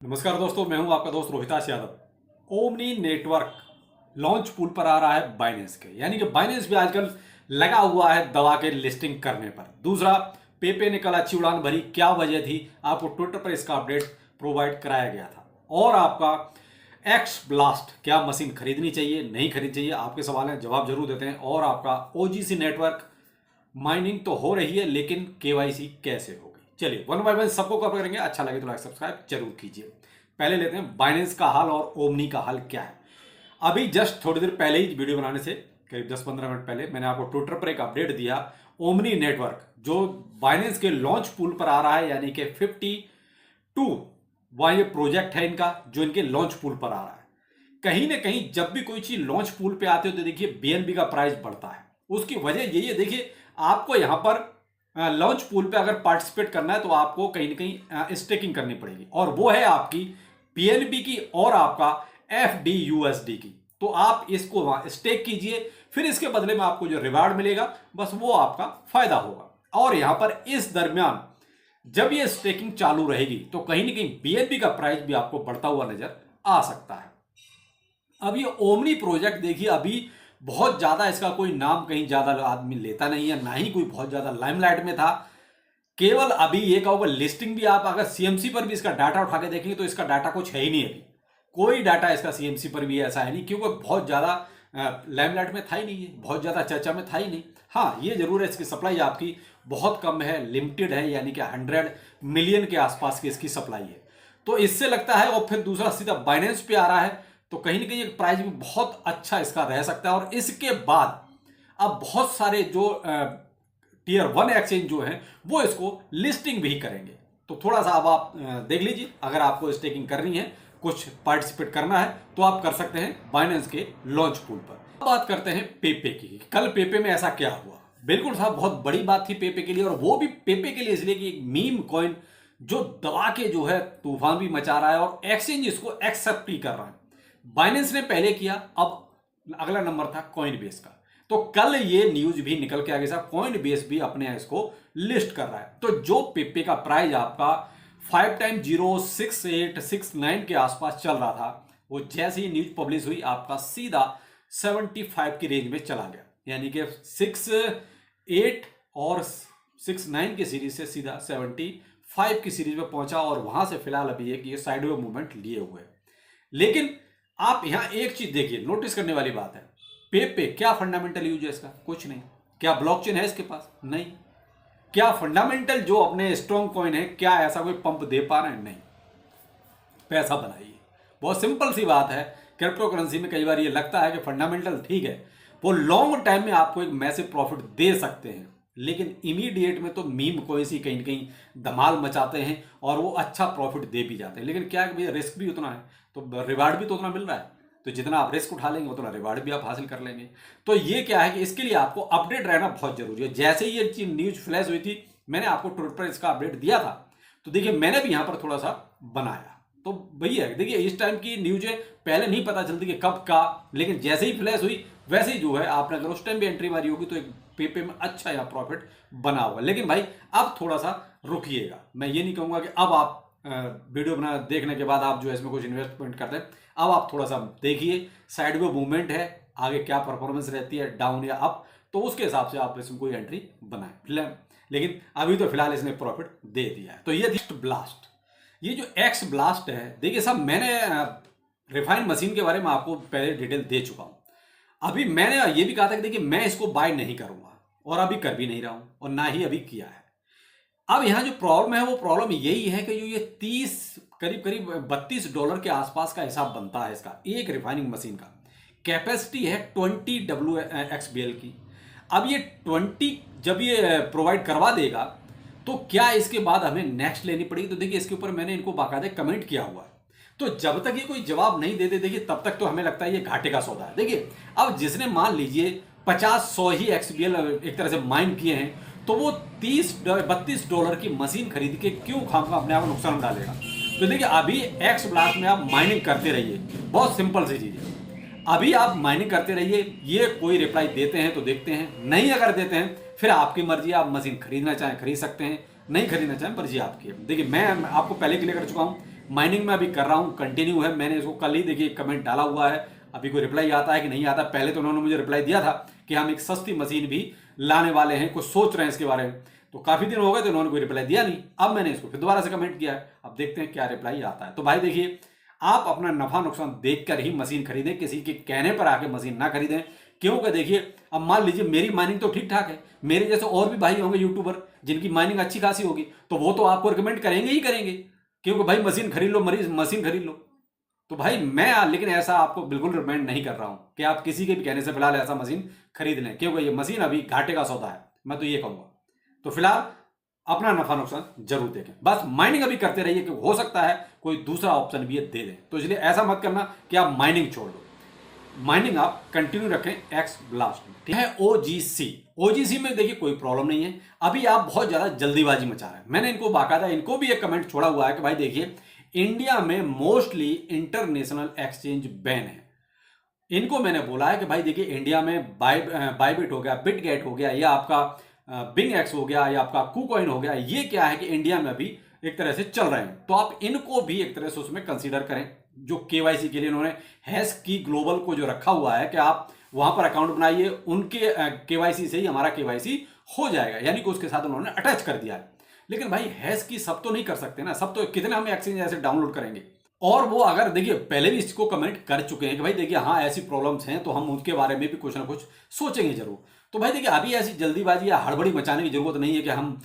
नमस्कार दोस्तों, मैं हूं आपका दोस्त Rohitash Yadav. Omni network launch pool पर आ रहा है बाइनेंस के, यानी कि बाइनेंस भी आजकल लगा हुआ है दवा के लिस्टिंग करने पर। दूसरा, पेपे ने कल अच्छी उड़ान भरी, क्या वजह थी? आपको ट्विटर पर इसका अपडेट प्रोवाइड कराया गया था। और आपका एक्स ब्लास्ट, क्या मशीन खरीदनी चाहिए नहीं खरीदनी चाहिए, आपके सवाल हैं, जवाब जरूर देते हैं। और आपका ओजीसी नेटवर्क माइनिंग तो हो रही है, लेकिन केवाईसी कैसे होगी? चलिए वन बाय वन सबको कवर करेंगे। अच्छा लगे तो लाइक सब्सक्राइब जरूर कीजिए। पहले लेते हैं बाइनेंस का हाल और ओमनी का हाल क्या है। अभी जस्ट थोड़ी देर पहले ही वीडियो बनाने से करीब 10-15 मिनट पहले मैंने आपको ट्विटर पर एक अपडेट दिया। ओमनी नेटवर्क जो बाइनेंस के लॉन्च पूल पर आ रहा है, यानी कि 52 वह ये प्रोजेक्ट है इनका जो इनके लॉन्च पूल पर आ रहा है। कहीं ना कहीं जब भी कोई चीज लॉन्च पूल पे आती हो तो देखिए बीएनबी का प्राइस बढ़ता है। उसकी वजह यही है, देखिए आपको यहां पर लॉन्च पूल पे अगर पार्टिसिपेट करना है तो आपको कहीं ना कहीं स्टेकिंग करनी पड़ेगी, और वो है आपकी बीएनबी की और आपका एफडीयूएसडी की। तो आप इसको वहां स्टेक कीजिए, फिर इसके बदले में आपको जो रिवार्ड मिलेगा बस वो आपका फायदा होगा। और यहां पर इस दरमियान जब ये स्टेकिंग चालू रहेगी तो कहीं ना कहीं बीएनबी का प्राइस भी आपको बढ़ता हुआ नजर आ सकता है। अब ये ओमनी प्रोजेक्ट देखिए, अभी बहुत ज्यादा इसका कोई नाम कहीं ज्यादा आदमी लेता नहीं है, ना ही कोई बहुत ज्यादा लाइमलाइट में था। केवल अभी ये कहोगे लिस्टिंग भी, आप अगर सीएमसी पर भी इसका डाटा उठा के देखेंगे तो इसका डाटा कुछ है ही नहीं। अभी कोई डाटा इसका सीएमसी पर भी ऐसा है नहीं, क्योंकि बहुत ज्यादा लाइमलाइट में था ही नहीं, है बहुत ज्यादा चर्चा में था ही नहीं। हाँ, ये जरूर है इसकी सप्लाई आपकी बहुत कम है, लिमिटेड है, यानी कि 100 मिलियन के आसपास की इसकी सप्लाई है। तो इससे लगता है, और फिर दूसरा सीधा बाइनेंस पे आ रहा है तो कहीं ना कहीं प्राइस भी बहुत अच्छा इसका रह सकता है। और इसके बाद अब बहुत सारे जो टीयर 1 एक्सचेंज जो हैं वो इसको लिस्टिंग भी करेंगे। तो थोड़ा सा अब आप देख लीजिए, अगर आपको स्टेकिंग करनी है, कुछ पार्टिसिपेट करना है तो आप कर सकते हैं बाइनेंस के लॉन्च पूल पर। अब बात करते हैं पेपे की। कल पेपे में ऐसा क्या हुआ? बिल्कुल साहब, बहुत बड़ी बात थी पेपे के लिए, और वो भी पेपे के लिए इसलिए कि एक मीम कॉइन जो दबा के जो है तूफान भी मचा रहा है और एक्सचेंज इसको एक्सेप्ट भी कर रहा है। बाइनेंस ने पहले किया, अब अगला नंबर था कॉइन बेस का। तो कल ये न्यूज भी निकल के आ गया साहब, कॉइन बेस भी अपने इसको लिस्ट कर रहा है। तो जो पेपे का प्राइस आपका 5 टाइम 06869 के आसपास चल रहा था, वो जैसे ही न्यूज पब्लिश हुई आपका सीधा 75 की रेंज में चला गया, यानी कि 68 और 69 की सीरीज से सीधा 75 की सीरीज में पहुंचा। और वहां से फिलहाल अभी एक ये साइडवे मूवमेंट लिए हुए। लेकिन आप यहां एक चीज देखिए, नोटिस करने वाली बात है, पेपे क्या फंडामेंटल यूज है इसका? कुछ नहीं। क्या ब्लॉकचेन है इसके पास? नहीं। क्या फंडामेंटल जो अपने स्ट्रॉन्ग कॉइन है, क्या ऐसा कोई पंप दे पा रहे हैं? नहीं। पैसा बनाइए, बहुत सिंपल सी बात है। क्रिप्टो करेंसी में कई बार ये लगता है कि फंडामेंटल ठीक है, वो लॉन्ग टाइम में आपको एक मैसिव प्रॉफिट दे सकते हैं, लेकिन इमीडिएट में तो मीम कोइंस ही कहीं ना कहीं धमाल मचाते हैं और वो अच्छा प्रॉफिट दे भी जाते हैं। लेकिन क्या है भैया, रिस्क भी उतना है तो रिवार्ड भी तो उतना मिल रहा है। तो जितना आप रिस्क उठा लेंगे उतना रिवार्ड भी आप हासिल कर लेंगे। तो ये क्या है कि इसके लिए आपको अपडेट रहना बहुत जरूरी है। जैसे ही ये न्यूज फ्लैश हुई थी, मैंने आपको ट्विटर पर इसका अपडेट दिया था। तो देखिए, मैंने भी यहां पर थोड़ा सा बनाया। तो भैया देखिए, इस टाइम की न्यूज़ें पहले नहीं पता चलती कि कब का, लेकिन जैसे ही फ्लैश हुई वैसे ही जो है आपने अगर उस टाइम भी एंट्री मारी होगी तो एक पेपे में अच्छा या प्रॉफिट बना होगा। लेकिन भाई अब थोड़ा सा रुकिएगा, मैं ये नहीं कहूंगा कि अब आप वीडियो बना देखने के बाद आप जो है इसमें कुछ इन्वेस्टमेंट करते हैं। अब आप थोड़ा सा देखिए, साइड में मूवमेंट है, आगे क्या परफॉर्मेंस रहती है डाउन या अप, तो उसके हिसाब से आप इसमें कोई एंट्री बनाएं। लेकिन अभी तो फिलहाल इसने प्रॉफिट दे दिया है। तो ये ब्लास्ट, ये जो एक्स ब्लास्ट है, देखिए साहब, मैंने रिफाइंड मशीन के बारे में आपको पहले डिटेल दे चुका हूं। अभी मैंने ये भी कहा था कि देखिए मैं इसको बाय नहीं करूंगा, और अभी कर भी नहीं रहा हूं, और ना ही अभी किया है। अब यहां जो प्रॉब्लम है वो प्रॉब्लम यही है कि जो ये 30 करीब करीब $32 के आसपास का हिसाब बनता है इसका एक रिफाइनिंग मशीन का। कैपेसिटी है 20 WXBL की। अब ये 20 जब ये प्रोवाइड करवा देगा तो क्या इसके बाद हमें नेक्स्ट लेनी पड़ेगी? तो देखिए, इसके ऊपर मैंने इनको बाकायदे कमेंट किया हुआ है। तो जब तक ये कोई जवाब नहीं देते देखिए, तब तक तो हमें लगता है ये घाटे का सौदा है। देखिए, अब जिसने मान लीजिए 50-100 ही XBL एक तरह से माइन किए हैं, तो वो $32 की मशीन खरीद के क्यों खामखा अपने आप को नुकसान में डालेगा? तो देखिए, अभी एक्स ब्लास्ट में आप माइनिंग करते रहिए, बहुत सिंपल सी चीज है। अभी आप माइनिंग करते रहिए, ये कोई रिप्लाई देते हैं तो देखते हैं, नहीं अगर देते हैं फिर आपकी मर्जी, आप मशीन खरीदना चाहें खरीद सकते हैं, नहीं खरीदना चाहें मर्जी आपकी है। देखिए, मैं आपको पहले क्लियर कर चुका हूं, माइनिंग में अभी कर रहा हूँ, कंटिन्यू है। मैंने इसको कल ही देखिए कमेंट डाला हुआ है, अभी कोई रिप्लाई आता है कि नहीं आता। पहले तो उन्होंने मुझे रिप्लाई दिया था कि हम एक सस्ती मशीन भी लाने वाले हैं, कुछ सोच रहे हैं इसके बारे में। तो काफी दिन हो गए तो उन्होंने कोई रिप्लाई दिया नहीं। अब मैंने इसको फिर दोबारा से कमेंट किया है, अब देखते हैं क्या रिप्लाई आता है। तो भाई देखिए, आप अपना नफा नुकसान देखकर ही मशीन खरीदें, किसी के कहने पर आके मशीन ना खरीदें। क्योंकि देखिए, अब मान लीजिए मेरी माइनिंग तो ठीक ठाक है, मेरे जैसे और भी भाई होंगे यूट्यूबर जिनकी माइनिंग अच्छी खासी होगी, तो वो तो आपको रिकमेंड करेंगे ही करेंगे, क्योंकि भाई मशीन खरीद लो, मशीन खरीद लो। तो भाई मैं लेकिन ऐसा आपको बिल्कुल रिकमेंड नहीं कर रहा हूं कि आप किसी के भी कहने से फिलहाल ऐसा मशीन खरीद लें, क्योंकि ये मशीन अभी घाटे का सौदा है, मैं तो ये कहूंगा। तो फिलहाल अपना नफा नुकसान जरूर देखें, बस माइनिंग अभी करते रहिए, कि हो सकता है कोई दूसरा ऑप्शन भी ये दे दें। तो इसलिए ऐसा मत करना कि आप माइनिंग छोड़ दो, माइनिंग आप कंटिन्यू रखें एक्स ब्लास्ट में। ठीक है, ओजीसी में देखिए कोई प्रॉब्लम नहीं है। अभी आप बहुत ज्यादा जल्दीबाजी मचा रहे हैं। मैंने इनको बाकायदा, इनको भी एक कमेंट छोड़ा हुआ है कि भाई देखिए, इंडिया में मोस्टली इंटरनेशनल एक्सचेंज बैन है। इनको मैंने बोला है कि भाई देखिए, इंडिया में बाइबिट हो गया, बिटगेट हो गया, या आपका बिंग एक्स हो गया, या आपका कुकॉइन हो गया, ये क्या है कि इंडिया में अभी एक तरह से चल रहे हैं। तो आप इनको भी एक तरह से उसमें कंसीडर करें। जो केवाईसी के लिए इन्होंने हैश की ग्लोबल को जो रखा हुआ है कि आप वहां पर अकाउंट बनाइए, उनके केवाईसी से ही हमारा केवाईसी हो जाएगा, यानी कि उसके साथ उन्होंने अटैच कर दिया है। लेकिन भाई हैश की सब तो नहीं कर सकते ना, सब तो कितने हम एक्सचेंज ऐसे डाउनलोड करेंगे। और वो अगर देखिए पहले भी इसको कमेंट कर चुके हैं कि भाई देखिए, हाँ ऐसी प्रॉब्लम्स हैं, तो हम उनके बारे में भी कुछ ना कुछ सोचेंगे जरूर। तो भाई देखिए, अभी ऐसी जल्दीबाजी या हड़बड़ी मचाने की जरूरत नहीं है कि हम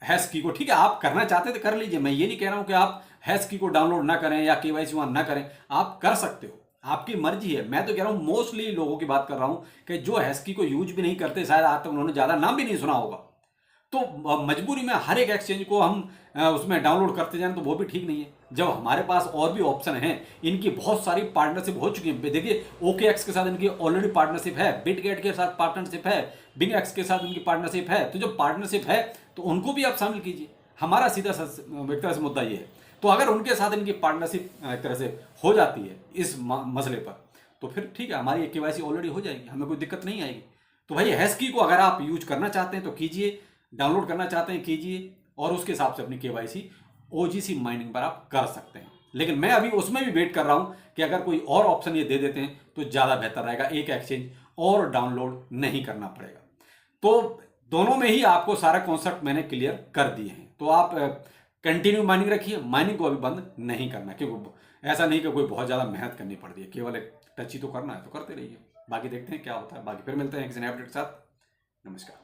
हैश की को, ठीक है आप करना चाहते तो कर लीजिए, मैं ये नहीं कह रहा हूं कि आप हैश की को डाउनलोड ना करें या केवाईसी वहां ना करें, आप कर सकते हो, आपकी मर्जी है। मैं तो कह रहा हूं मोस्टली लोगों की बात कर रहा हूं कि जो हैश की को यूज भी नहीं करते, शायद आज तक उन्होंने ज्यादा नाम भी नहीं सुना होगा। तो मजबूरी में हर एक एक्सचेंज को हम उसमें डाउनलोड करते जाएं तो वो भी ठीक नहीं है। जब हमारे पास और भी ऑप्शन हैं, इनकी बहुत सारी पार्टनरशिप हो चुकी है। देखिए OKX के साथ इनकी ऑलरेडी पार्टनरशिप है, बिटगेट के साथ पार्टनरशिप है, बिंग एक्स के साथ इनकी पार्टनरशिप है। तो जो पार्टनरशिप है तो उनको भी आप शामिल कीजिए। हमारा सीधा एक तरह से मुद्दा ये है। तो अगर उनके साथ इनकी पार्टनरशिप एक तरह से हो जाती है इस मसले पर, तो फिर ठीक है, हमारी केवाईसी ऑलरेडी हो जाएगी, हमें कोई दिक्कत नहीं आएगी। तो भाई हैश की को अगर आप यूज करना चाहते हैं तो कीजिए, डाउनलोड करना चाहते हैं कीजिए, और उसके हिसाब से अपनी केवाईसी ओजीसी माइनिंग पर आप कर सकते हैं। लेकिन मैं अभी उसमें भी वेट कर रहा हूं कि अगर कोई और ऑप्शन ये दे देते हैं तो ज्यादा बेहतर रहेगा, एक एक्सचेंज और डाउनलोड नहीं करना पड़ेगा। तो दोनों में ही आपको सारा कॉन्सेप्ट मैंने क्लियर कर दिए हैं। तो आप कंटिन्यू माइनिंग रखिए, माइनिंग को अभी बंद नहीं करना, क्योंकि ऐसा नहीं कि कोई बहुत ज्यादा मेहनत करनी पड़ती है, केवल एक टच ही तो करना है, तो करते रहिए। बाकी देखते हैं क्या होता है, बाकी फिर मिलते हैं किसी नए अपडेट के साथ। नमस्कार।